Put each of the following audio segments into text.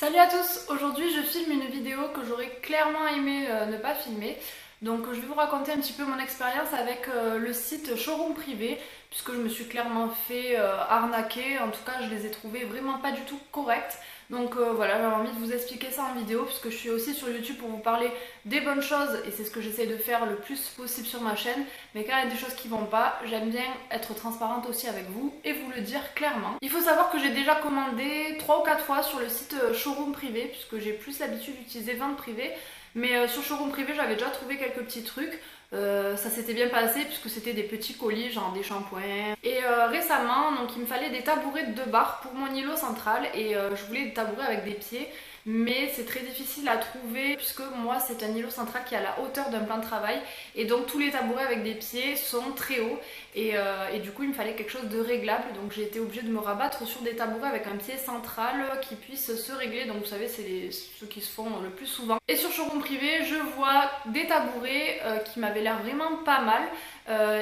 Salut à tous, aujourd'hui je filme une vidéo que j'aurais clairement aimé ne pas filmer. Donc je vais vous raconter un petit peu mon expérience avec le site Showroom Privé, puisque je me suis clairement fait arnaquer. En tout cas je les ai trouvés vraiment pas du tout corrects. Donc voilà, j'avais envie de vous expliquer ça en vidéo, puisque je suis aussi sur YouTube pour vous parler des bonnes choses, et c'est ce que j'essaie de faire le plus possible sur ma chaîne. Mais quand il y a des choses qui vont pas, j'aime bien être transparente aussi avec vous et vous le dire clairement. Il faut savoir que j'ai déjà commandé 3 ou 4 fois sur le site Showroom Privé, puisque j'ai plus l'habitude d'utiliser vente privée. Mais sur Showroom Privé, j'avais déjà trouvé quelques petits trucs. Ça s'était bien passé puisque c'était des petits colis, genre des shampoings. Et récemment, donc il me fallait des tabourets de 2 barres pour mon îlot central, et je voulais des tabourets avec des pieds. Mais c'est très difficile à trouver puisque moi c'est un îlot central qui est à la hauteur d'un plan de travail, et donc tous les tabourets avec des pieds sont très hauts, et du coup il me fallait quelque chose de réglable, donc j'ai été obligée de me rabattre sur des tabourets avec un pied central qui puisse se régler. Donc vous savez, c'est ceux qui se font le plus souvent. Et sur Showroom Privé, je vois des tabourets qui m'avaient l'air vraiment pas mal.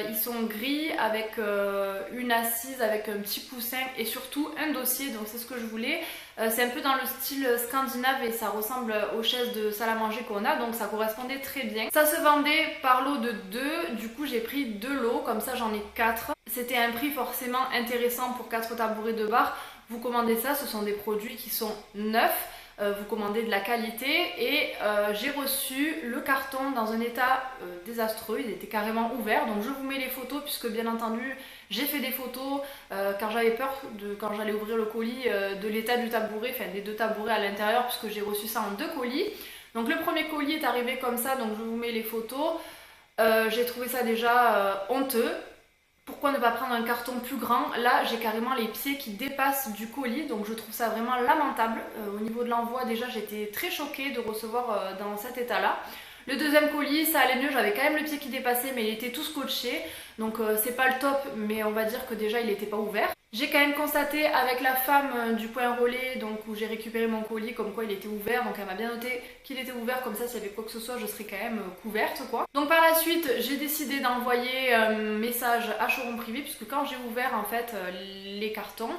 Ils sont gris avec une assise avec un petit coussin et surtout un dossier, donc c'est ce que je voulais. C'est un peu dans le style scandinave et ça ressemble aux chaises de salle à manger qu'on a, donc ça correspondait très bien. Ça se vendait par lot de 2, du coup j'ai pris 2 lots, comme ça j'en ai 4. C'était un prix forcément intéressant pour 4 tabourets de bar. Vous commandez ça, ce sont des produits qui sont neufs. Vous commandez de la qualité, et j'ai reçu le carton dans un état désastreux, il était carrément ouvert. Donc je vous mets les photos puisque bien entendu j'ai fait des photos car j'avais peur quand j'allais ouvrir le colis de l'état du tabouret, enfin des 2 tabourets à l'intérieur, puisque j'ai reçu ça en 2 colis. Donc le premier colis est arrivé comme ça, donc je vous mets les photos. J'ai trouvé ça déjà honteux. Pourquoi ne pas prendre un carton plus grand? Là, j'ai carrément les pieds qui dépassent du colis, donc je trouve ça vraiment lamentable. Au niveau de l'envoi, déjà, j'étais très choquée de recevoir dans cet état-là. Le deuxième colis, ça allait mieux, j'avais quand même le pied qui dépassait, mais il était tout scotché. Donc c'est pas le top, mais on va dire que déjà, il n'était pas ouvert. J'ai quand même constaté avec la femme du point relais, donc où j'ai récupéré mon colis, comme quoi il était ouvert. Donc elle m'a bien noté qu'il était ouvert, comme ça s'il y avait quoi que ce soit je serais quand même couverte quoi. Donc par la suite j'ai décidé d'envoyer un message à Showroom Privé, puisque quand j'ai ouvert en fait les cartons,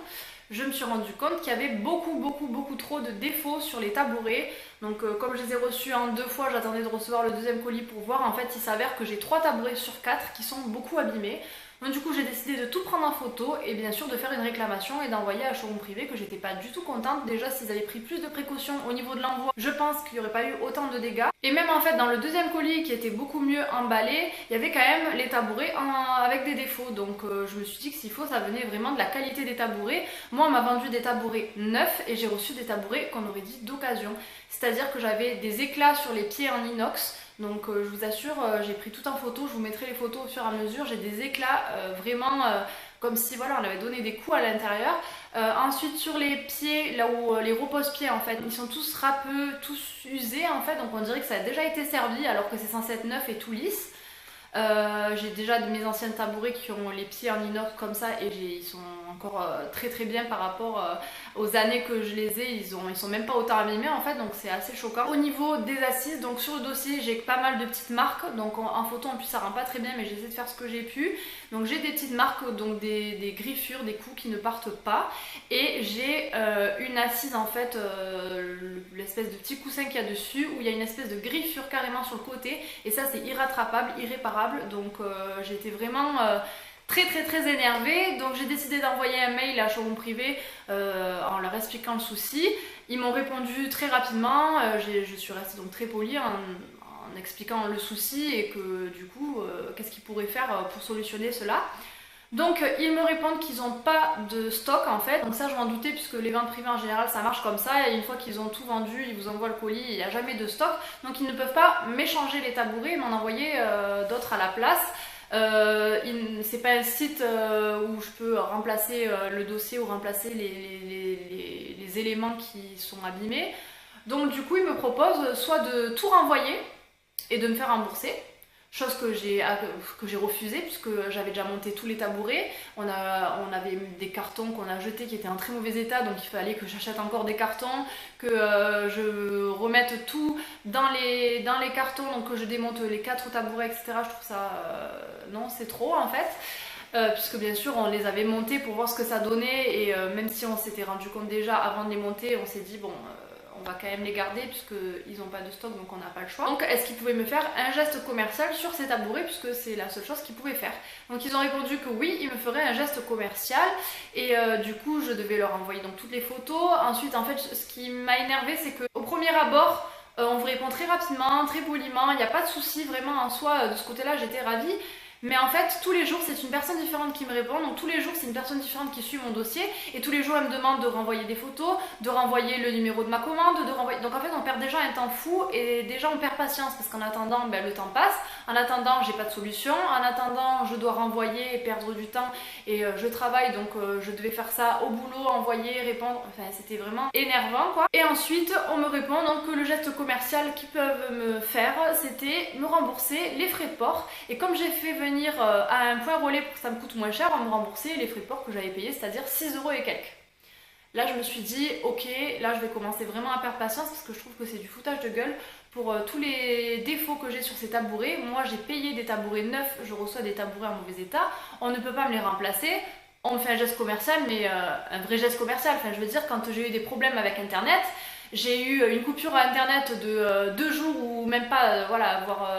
je me suis rendu compte qu'il y avait beaucoup trop de défauts sur les tabourets. Donc comme je les ai reçus en 2 fois, j'attendais de recevoir le deuxième colis pour voir. En fait il s'avère que j'ai 3 tabourets sur 4 qui sont beaucoup abîmés. Donc du coup j'ai décidé de tout prendre en photo et bien sûr de faire une réclamation et d'envoyer à Showroom Privé, que j'étais pas du tout contente. Déjà s'ils avaient pris plus de précautions au niveau de l'envoi, je pense qu'il n'y aurait pas eu autant de dégâts. Et même en fait dans le deuxième colis qui était beaucoup mieux emballé, il y avait quand même les tabourets avec des défauts. Donc je me suis dit que s'il faut, ça venait vraiment de la qualité des tabourets. Moi on m'a vendu des tabourets neufs et j'ai reçu des tabourets qu'on aurait dit d'occasion. C'est-à-dire que j'avais des éclats sur les pieds en inox. Donc je vous assure, j'ai pris tout en photo, je vous mettrai les photos au fur et à mesure. J'ai des éclats vraiment comme si voilà, on avait donné des coups à l'intérieur. Ensuite sur les pieds, là où les repose-pieds en fait, ils sont tous râpeux, tous usés en fait, donc on dirait que ça a déjà été servi alors que c'est censé être neuf et tout lisse. J'ai déjà de mes anciennes tabourets qui ont les pieds en inox comme ça, et ils sont encore très bien par rapport aux années que je les ai. Ils sont même pas autant abîmés en fait, donc c'est assez choquant. Au niveau des assises, donc sur le dossier j'ai pas mal de petites marques, donc en photo en plus ça rend pas très bien, mais j'ai essayé de faire ce que j'ai pu. Donc j'ai des petites marques, donc des griffures, des coups qui ne partent pas, et j'ai une assise en fait, l'espèce de petit coussin qu'il y a dessus, où il y a une espèce de griffure carrément sur le côté, et ça c'est irrattrapable, irréparable. Donc j'étais vraiment très énervée. Donc j'ai décidé d'envoyer un mail à Showroom Privé en leur expliquant le souci. Ils m'ont répondu très rapidement. Je suis restée donc très polie en expliquant le souci, et que du coup qu'est-ce qu'ils pourraient faire pour solutionner cela. Donc ils me répondent qu'ils n'ont pas de stock en fait. Donc ça je m'en doutais, puisque les ventes privées en général ça marche comme ça, et une fois qu'ils ont tout vendu, ils vous envoient le colis, il n'y a jamais de stock. Donc ils ne peuvent pas m'échanger les tabourets et m'en envoyer d'autres à la place. C'est pas un site où je peux remplacer le dossier ou remplacer les éléments qui sont abîmés. Donc du coup ils me proposent soit de tout renvoyer et de me faire rembourser, chose que j'ai refusée puisque j'avais déjà monté tous les tabourets. On avait des cartons qu'on a jetés qui étaient en très mauvais état, donc il fallait que j'achète encore des cartons, que je remette tout dans les cartons, donc que je démonte les 4 tabourets, etc. Je trouve ça... non, c'est trop en fait. Puisque bien sûr on les avait montés pour voir ce que ça donnait, et même si on s'était rendu compte déjà avant de les monter, on s'est dit bon, on va quand même les garder puisqu'ils n'ont pas de stock, donc on n'a pas le choix. Donc est-ce qu'ils pouvaient me faire un geste commercial sur ces tabourets, puisque c'est la seule chose qu'ils pouvaient faire. Donc ils ont répondu que oui, ils me feraient un geste commercial, et du coup je devais leur envoyer donc toutes les photos. Ensuite en fait ce qui m'a énervé, c'est qu'au premier abord on vous répond très rapidement, très poliment, il n'y a pas de souci vraiment en soi, de ce côté-là j'étais ravie. Mais en fait, tous les jours, c'est une personne différente qui me répond. Donc tous les jours, c'est une personne différente qui suit mon dossier. Et tous les jours, elle me demande de renvoyer des photos, de renvoyer le numéro de ma commande, de renvoyer... Donc en fait, on perd déjà un temps fou et déjà on perd patience parce qu'en attendant, ben, le temps passe. En attendant, j'ai pas de solution. En attendant, je dois renvoyer et perdre du temps. Et je travaille, donc je devais faire ça au boulot, envoyer, répondre. Enfin, c'était vraiment énervant, quoi. Et ensuite, on me répond donc que le geste commercial qu'ils peuvent me faire, c'était me rembourser les frais de port. Et comme j'ai fait venir à un point relais pour que ça me coûte moins cher, on me remboursait les frais de port que j'avais payés, c'est-à-dire 6 € et quelques. Là je me suis dit ok, là je vais commencer vraiment à perdre patience parce que je trouve que c'est du foutage de gueule pour tous les défauts que j'ai sur ces tabourets. Moi j'ai payé des tabourets neufs, je reçois des tabourets en mauvais état, on ne peut pas me les remplacer. On me fait un geste commercial, mais un vrai geste commercial. Enfin je veux dire, quand j'ai eu des problèmes avec internet, j'ai eu une coupure à internet de 2 jours ou même pas, voilà, voire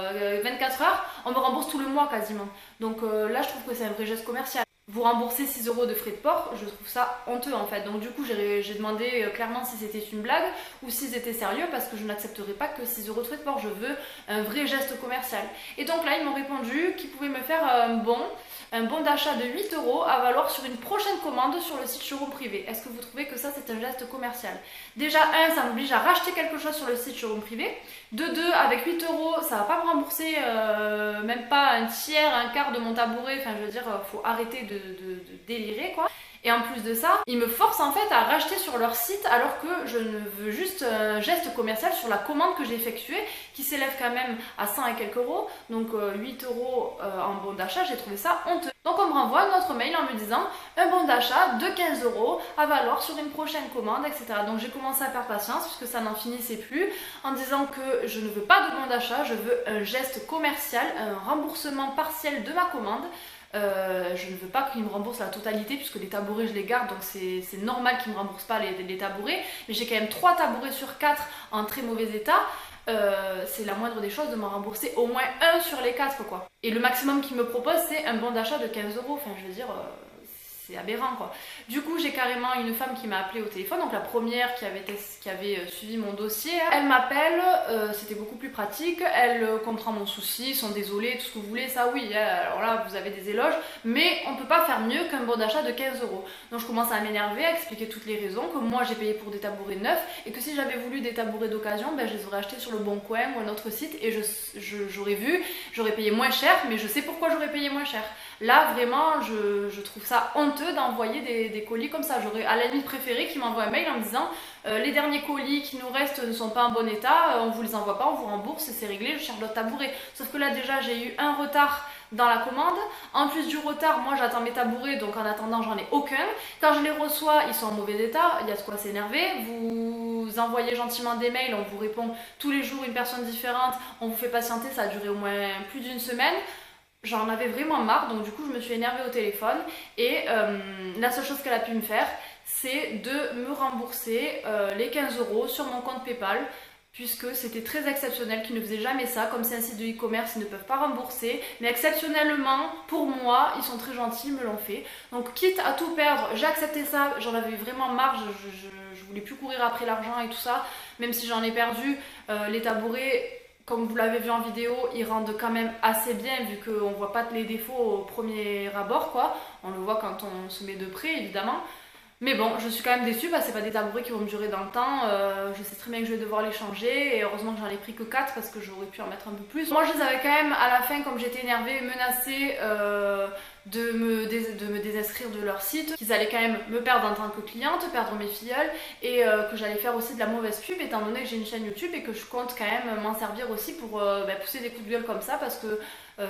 24 heures, on me rembourse tout le mois quasiment. Donc là je trouve que c'est un vrai geste commercial. Vous remboursez 6 € de frais de port, je trouve ça honteux en fait. Donc du coup j'ai demandé clairement si c'était une blague ou s'ils étaient sérieux, parce que je n'accepterai pas que 6 € de frais de port, je veux un vrai geste commercial. Et donc là ils m'ont répondu qu'ils pouvaient me faire un bon d'achat de 8 € à valoir sur une prochaine commande sur le site showroom privé. Est-ce que vous trouvez que ça c'est un geste commercial? Déjà, ça m'oblige à racheter quelque chose sur le site showroom privé. De 2, avec 8 € ça va pas me rembourser même pas un tiers, un quart de mon tabouret. Enfin je veux dire, faut arrêter de délirer quoi. Et en plus de ça, ils me forcent en fait à racheter sur leur site alors que je ne veux juste un geste commercial sur la commande que j'ai effectuée qui s'élève quand même à 100 et quelques euros. Donc 8 € en bon d'achat, j'ai trouvé ça honteux. Donc on me renvoie un autre mail en me disant un bon d'achat de 15 € à valoir sur une prochaine commande, etc. Donc j'ai commencé à perdre patience puisque ça n'en finissait plus en disant que je ne veux pas de bon d'achat, je veux un geste commercial, un remboursement partiel de ma commande. Je ne veux pas qu'ils me remboursent la totalité puisque les tabourets je les garde, donc c'est normal qu'ils ne me remboursent pas les tabourets. Mais j'ai quand même 3 tabourets sur 4 en très mauvais état. C'est la moindre des choses de m'en rembourser au moins un sur les 4 quoi. Et le maximum qu'ils me proposent c'est un bon d'achat de 15 €. Enfin je veux dire, c'est aberrant quoi. Du coup j'ai carrément une femme qui m'a appelé au téléphone, donc la première qui avait suivi mon dossier. Elle m'appelle, c'était beaucoup plus pratique, elle comprend mon souci, ils sont désolés, tout ce que vous voulez, ça oui, alors là vous avez des éloges, mais on peut pas faire mieux qu'un bon d'achat de 15 €. Donc je commence à m'énerver, à expliquer toutes les raisons, que moi j'ai payé pour des tabourets neufs, et que si j'avais voulu des tabourets d'occasion, ben, je les aurais achetés sur le Bon Coin ou un autre site, et j'aurais payé moins cher, mais je sais pourquoi j'aurais payé moins cher. Là vraiment je trouve ça honteux d'envoyer des colis comme ça. J'aurais à la limite préféré qu'ils m'envoient un mail en me disant les derniers colis qui nous restent ne sont pas en bon état, on vous les envoie pas, on vous rembourse et c'est réglé, je cherche d'autres tabourets. Sauf que là déjà j'ai eu un retard dans la commande, en plus du retard moi j'attends mes tabourets, donc en attendant j'en ai aucun. Quand je les reçois ils sont en mauvais état, il y a de quoi s'énerver. Vous envoyez gentiment des mails, on vous répond tous les jours une personne différente, on vous fait patienter, ça a duré au moins plus d'une semaine. J'en avais vraiment marre, donc du coup je me suis énervée au téléphone et la seule chose qu'elle a pu me faire c'est de me rembourser les 15 € sur mon compte PayPal, puisque c'était très exceptionnel qu'ils ne faisaient jamais ça. Comme c'est un site de e-commerce, ils ne peuvent pas rembourser, mais exceptionnellement pour moi ils sont très gentils, ils me l'ont fait. Donc quitte à tout perdre, j'ai accepté ça, j'en avais vraiment marre, je voulais plus courir après l'argent et tout ça, même si j'en ai perdu. Les tabourets, comme vous l'avez vu en vidéo, ils rendent quand même assez bien vu qu'on ne voit pas les défauts au premier abord quoi. On le voit quand on se met de près évidemment. Mais bon, je suis quand même déçue parce que c'est pas des tabourets qui vont me durer dans le temps. Je sais très bien que je vais devoir les changer et heureusement que j'en ai pris que 4 parce que j'aurais pu en mettre un peu plus. Moi je les avais quand même à la fin, comme j'étais énervée, menacée de me désinscrire de leur site, qu'ils allaient quand même me perdre en tant que cliente, perdre mes filleuls et que j'allais faire aussi de la mauvaise pub étant donné que j'ai une chaîne YouTube et que je compte quand même m'en servir aussi pour pousser des coups de gueule comme ça parce que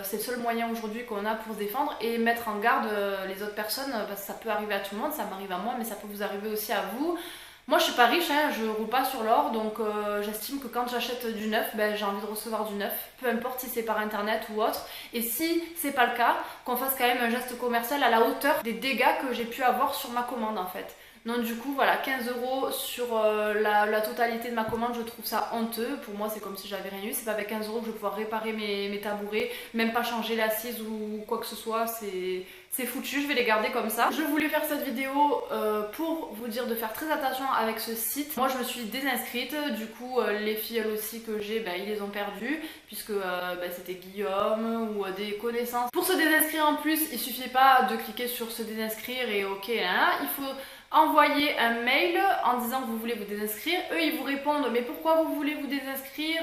c'est le seul moyen aujourd'hui qu'on a pour se défendre et mettre en garde les autres personnes parce que ça peut arriver à tout le monde, ça m'arrive à moi mais ça peut vous arriver aussi à vous. Moi je suis pas riche, hein, je roule pas sur l'or, donc j'estime que quand j'achète du neuf, j'ai envie de recevoir du neuf, peu importe si c'est par internet ou autre. Et si c'est pas le cas, qu'on fasse quand même un geste commercial à la hauteur des dégâts que j'ai pu avoir sur ma commande en fait. Donc du coup voilà, 15 € sur la totalité de ma commande, je trouve ça honteux. Pour moi c'est comme si j'avais rien eu, c'est pas avec 15 € que je vais pouvoir réparer mes tabourets, même pas changer l'assise ou quoi que ce soit, c'est foutu, je vais les garder comme ça. Je voulais faire cette vidéo pour vous dire de faire très attention avec ce site. Moi je me suis désinscrite, du coup les filles elles aussi que j'ai, ils les ont perdues, puisque c'était Guillaume ou des connaissances. Pour se désinscrire en plus, il suffit pas de cliquer sur se désinscrire et ok, hein, il faut envoyer un mail en disant que vous voulez vous désinscrire. Eux ils vous répondent mais pourquoi vous voulez vous désinscrire,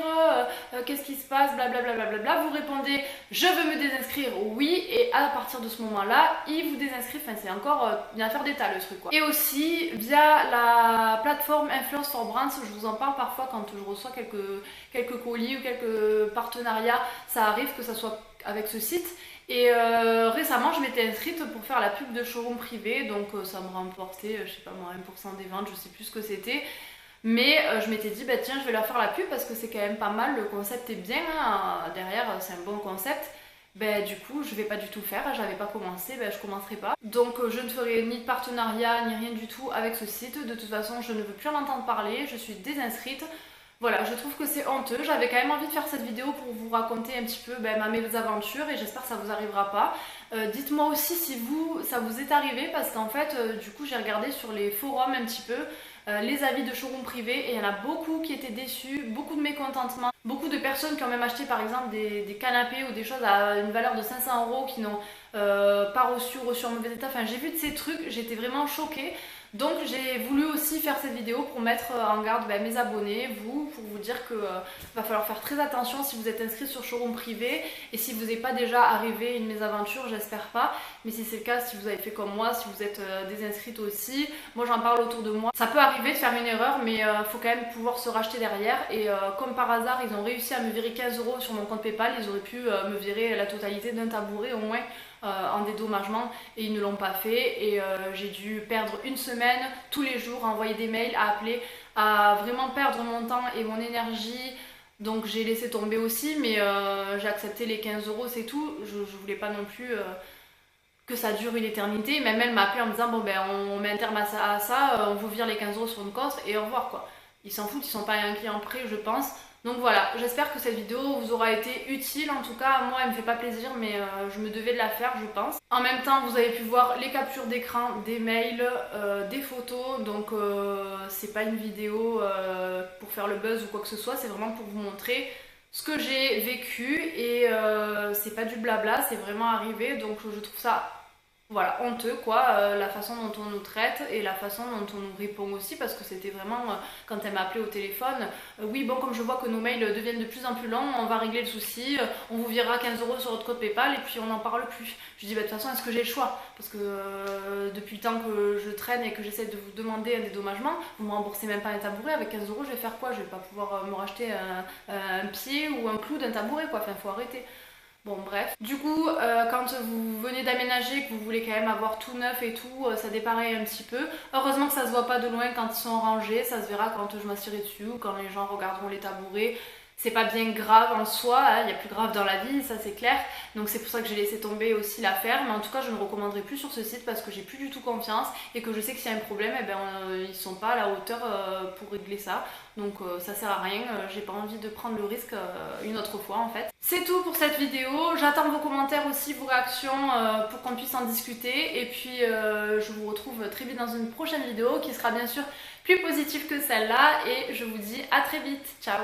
qu'est-ce qui se passe, blablabla. Vous répondez je veux me désinscrire, oui, et à partir de ce moment là ils vous désinscrivent. Enfin c'est encore une affaire d'état le truc quoi. Et aussi via la plateforme Influence for Brands, je vous en parle parfois quand je reçois quelques colis ou quelques partenariats, ça arrive que ça soit avec ce site. Et récemment, je m'étais inscrite pour faire la pub de showroom privé, donc ça me rapportait, je sais pas moi, 1% des ventes, je sais plus ce que c'était. Mais je m'étais dit, tiens, je vais leur faire la pub parce que c'est quand même pas mal, le concept est bien, hein, derrière c'est un bon concept. Du coup, je vais pas du tout faire, j'avais pas commencé, je commencerai pas. Donc je ne ferai ni de partenariat, ni rien du tout avec ce site. De toute façon, je ne veux plus en entendre parler, je suis désinscrite. Voilà, je trouve que c'est honteux. J'avais quand même envie de faire cette vidéo pour vous raconter un petit peu ma mésaventure et j'espère que ça vous arrivera pas. Dites-moi aussi si ça vous est arrivé parce qu'en fait, du coup, j'ai regardé sur les forums un petit peu les avis de showroom privé et il y en a beaucoup qui étaient déçus, beaucoup de mécontentement, beaucoup de personnes qui ont même acheté par exemple des canapés ou des choses à une valeur de 500 € qui n'ont pas reçu en mauvais état. Enfin, j'ai vu de ces trucs, j'étais vraiment choquée. Donc j'ai voulu aussi faire cette vidéo pour mettre en garde mes abonnés, pour vous dire que va falloir faire très attention si vous êtes inscrit sur showroom privé et si vous n'êtes pas déjà arrivé une mésaventure, j'espère pas, mais si c'est le cas, si vous avez fait comme moi, si vous êtes désinscrite aussi, moi j'en parle autour de moi. Ça peut arriver de faire une erreur, mais faut quand même pouvoir se racheter derrière et comme par hasard ils ont réussi à me virer 15 € sur mon compte PayPal, ils auraient pu me virer la totalité d'un tabouret au moins. En dédommagement et ils ne l'ont pas fait et j'ai dû perdre une semaine tous les jours à envoyer des mails, à appeler, à vraiment perdre mon temps et mon énergie. Donc j'ai laissé tomber aussi, mais j'ai accepté les 15 €, c'est tout. Je voulais pas non plus que ça dure une éternité. Même elle m'a appelé en me disant on met un terme à ça, on vous vire les 15 € sur une coste et au revoir quoi. Ils s'en foutent, ils sont pas un client prêt je pense. Donc voilà, j'espère que cette vidéo vous aura été utile. En tout cas, moi, elle me fait pas plaisir, mais je me devais de la faire, je pense. En même temps, vous avez pu voir les captures d'écran, des mails, des photos. Donc, c'est pas une vidéo pour faire le buzz ou quoi que ce soit. C'est vraiment pour vous montrer ce que j'ai vécu. Et c'est pas du blabla, c'est vraiment arrivé. Donc, je trouve ça... Voilà, honteux quoi, la façon dont on nous traite et la façon dont on nous répond aussi parce que c'était vraiment, quand elle m'a appelé au téléphone, oui bon comme je vois que nos mails deviennent de plus en plus longs, on va régler le souci, on vous virera 15 € sur votre code PayPal et puis on n'en parle plus. Je dis de toute façon est-ce que j'ai le choix? Parce que depuis le temps que je traîne et que j'essaie de vous demander un dédommagement, vous me remboursez même pas un tabouret, avec 15 € je vais faire quoi? Je vais pas pouvoir me racheter un pied ou un clou d'un tabouret quoi, enfin faut arrêter. Bon bref, du coup quand vous venez d'aménager, que vous voulez quand même avoir tout neuf et tout, ça dépareille un petit peu. Heureusement que ça se voit pas de loin quand ils sont rangés, ça se verra quand je m'assierai dessus ou quand les gens regarderont les tabourets. C'est pas bien grave en soi, il y a plus grave dans la vie, ça c'est clair. Donc c'est pour ça que j'ai laissé tomber aussi l'affaire. Mais en tout cas, je ne recommanderai plus sur ce site parce que j'ai plus du tout confiance et que je sais que s'il y a un problème, ils sont pas à la hauteur pour régler ça. Donc ça sert à rien, j'ai pas envie de prendre le risque une autre fois en fait. C'est tout pour cette vidéo, j'attends vos commentaires aussi, vos réactions pour qu'on puisse en discuter. Et puis je vous retrouve très vite dans une prochaine vidéo qui sera bien sûr plus positive que celle-là. Et je vous dis à très vite, ciao!